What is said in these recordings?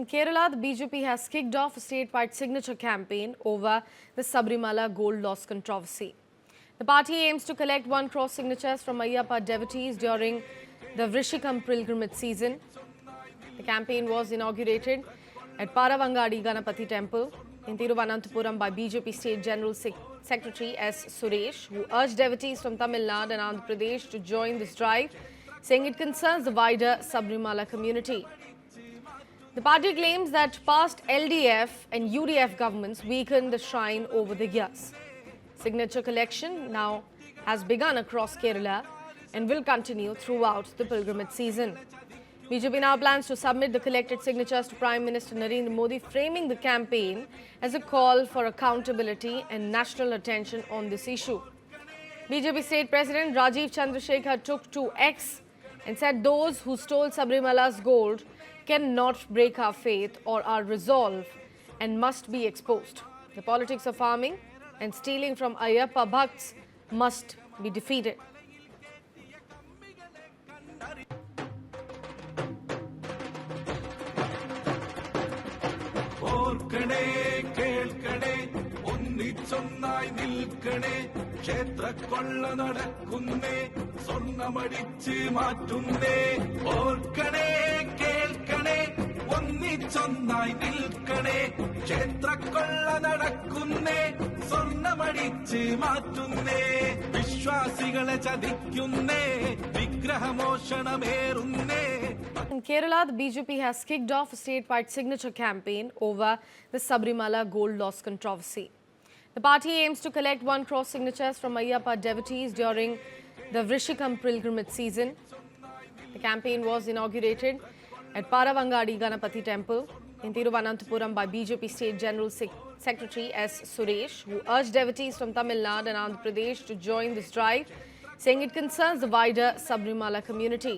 In Kerala, the BJP has kicked off a statewide signature campaign over the Sabrimala gold loss controversy. The party aims to collect 1 crore signatures from Ayyappa devotees during the Vrishikam pilgrimage season. The campaign was inaugurated at Paravangadi Ganapati Temple in Thiruvananthapuram by BJP State General Secretary S. Suresh, who urged devotees from Tamil Nadu and Andhra Pradesh to join this drive, saying it concerns the wider Sabrimala community. The party claims that past LDF and UDF governments weakened the shrine over the years. Signature collection now has begun across Kerala and will continue throughout the pilgrimage season. BJP now plans to submit the collected signatures to Prime Minister Narendra Modi, framing the campaign as a call for accountability and national attention on this issue. BJP State President Rajiv Chandrasekhar took to X and said those who stole Sabrimala's gold cannot break our faith or our resolve and must be exposed. The politics of farming and stealing from Ayyappa Bhakts must be defeated. ക്ഷേത്ര കൊള്ള നടക്കുന്നേ സ്വർണ്ണമടിച്ച് മാറ്റുന്നേ ഓർക്കണേ കേൾക്കണേ ഒന്നിച്ചൊന്നായി നിൽക്കണേ ക്ഷേത്ര കൊള്ള നടക്കുന്നേ സ്വർണ്ണമടിച്ച് മാറ്റുന്നേ വിശ്വാസികളെ ചതിക്കുന്നേ വിഗ്രഹമോഷണമേറുന്നേ. In Kerala, the BJP has kicked off a statewide signature campaign over the Sabrimala gold loss controversy. The party aims to collect 1 crore signatures from Ayyappa devotees during the Vrishikam pilgrimage season. The campaign was inaugurated at Paravangadi Ganapati Temple in Thiruvananthapuram by BJP State General Secretary S. Suresh, who urged devotees from Tamil Nadu and Andhra Pradesh to join this drive, saying it concerns the wider Sabrimala community.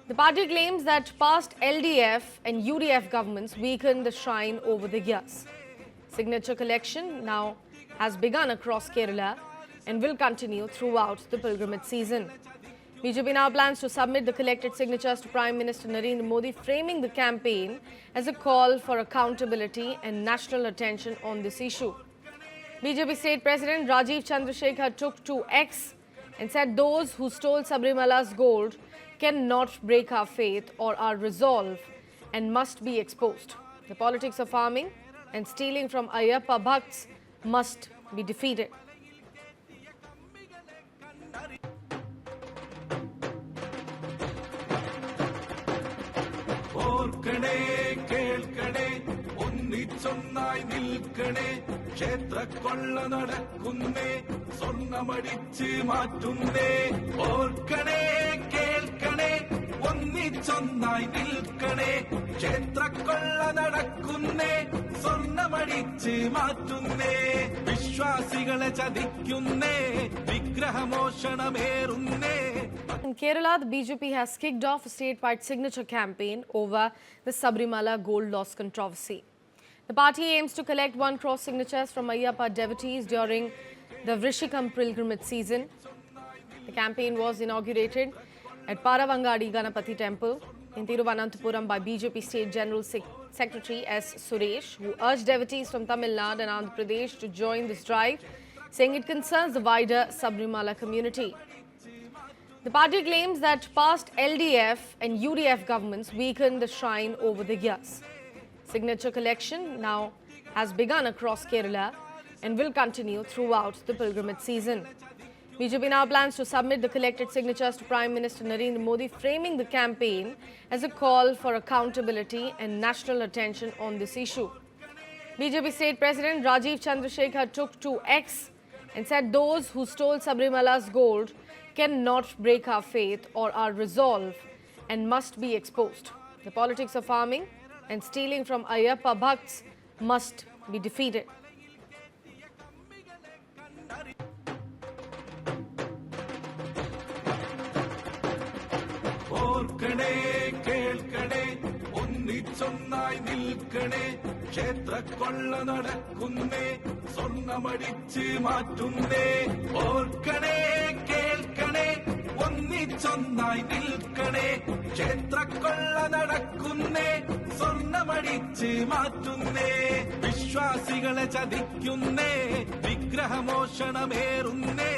The party claims that past LDF and UDF governments weakened the shrine over the years. Signature collection now has begun across Kerala and will continue throughout the pilgrimage season. BJP now plans to submit the collected signatures to Prime Minister Narendra Modi, framing the campaign as a call for accountability and national attention on this issue. BJP State President Rajiv Chandrasekhar took to X and said those who stole Sabrimala's gold cannot break our faith or our resolve and must be exposed. The politics of farming and stealing from Ayyappa Bhakts must be defeated. ഓർക്കണേ കേൾക്കണേ ഒന്നിച്ചൊന്നായി നിൽക്കണേ ക്ഷേത്ര കൊള്ള നടക്കുന്നേ സ്വർണ്ണമടിച്ച് മാറ്റുന്നേ ഓർക്കണേ കേൾക്കണേ ഒന്നിച്ചൊന്നായി നിൽക്കണേ ക്ഷേത്ര കൊള്ള നടക്കുന്നേ സ്വർണ്ണമടിച്ച് മാറ്റുന്നേ വിശ്വാസികളെ ചതിക്കുന്നേ വിഗ്രഹമോഷണമേറുന്നേ. In Kerala, the BJP has kicked off a statewide signature campaign over the Sabrimala gold loss controversy. The party aims to collect 1 crore signatures from Ayyappa devotees during the Vrishikam pilgrimage season. The campaign was inaugurated at Paravangadi Ganapati Temple in Thiruvananthapuram by BJP State General Secretary S. Suresh, who urged devotees from Tamil Nadu and Andhra Pradesh to join this drive, saying it concerns the wider Sabrimala community. The party claims that past LDF and UDF governments weakened the shrine over the years. Signature collection now has begun across Kerala and will continue throughout the pilgrimage season. BJP now plans to submit the collected signatures to Prime Minister Narendra Modi, framing the campaign as a call for accountability and national attention on this issue. BJP State President Rajiv Chandrasekhar took to X and said those who stole Sabrimala's gold cannot break our faith or our resolve and must be exposed. The politics of farming and stealing from Ayyappa Bhakts must be defeated. ഓർക്കണേ കേൾക്കണേ ഒന്നിച്ചൊന്നായി നിൽക്കണേ ക്ഷേത്ര കൊള്ള നടക്കുന്നേ സ്വർണ്ണമടിച്ച് മാറ്റുന്നേ ഓർക്കണേ കേൾക്കണേ ഒന്നിച്ചൊന്നായി നിൽക്കണേ ക്ഷേത്ര കൊള്ള നടക്കുന്നേ സ്വർണ്ണ സ്വർണ്ണമടിച്ച് മാറ്റുന്നേ, വിശ്വാസികളെ ചതിക്കുന്നേ, വിഗ്രഹമോഷണമേറുന്നേ.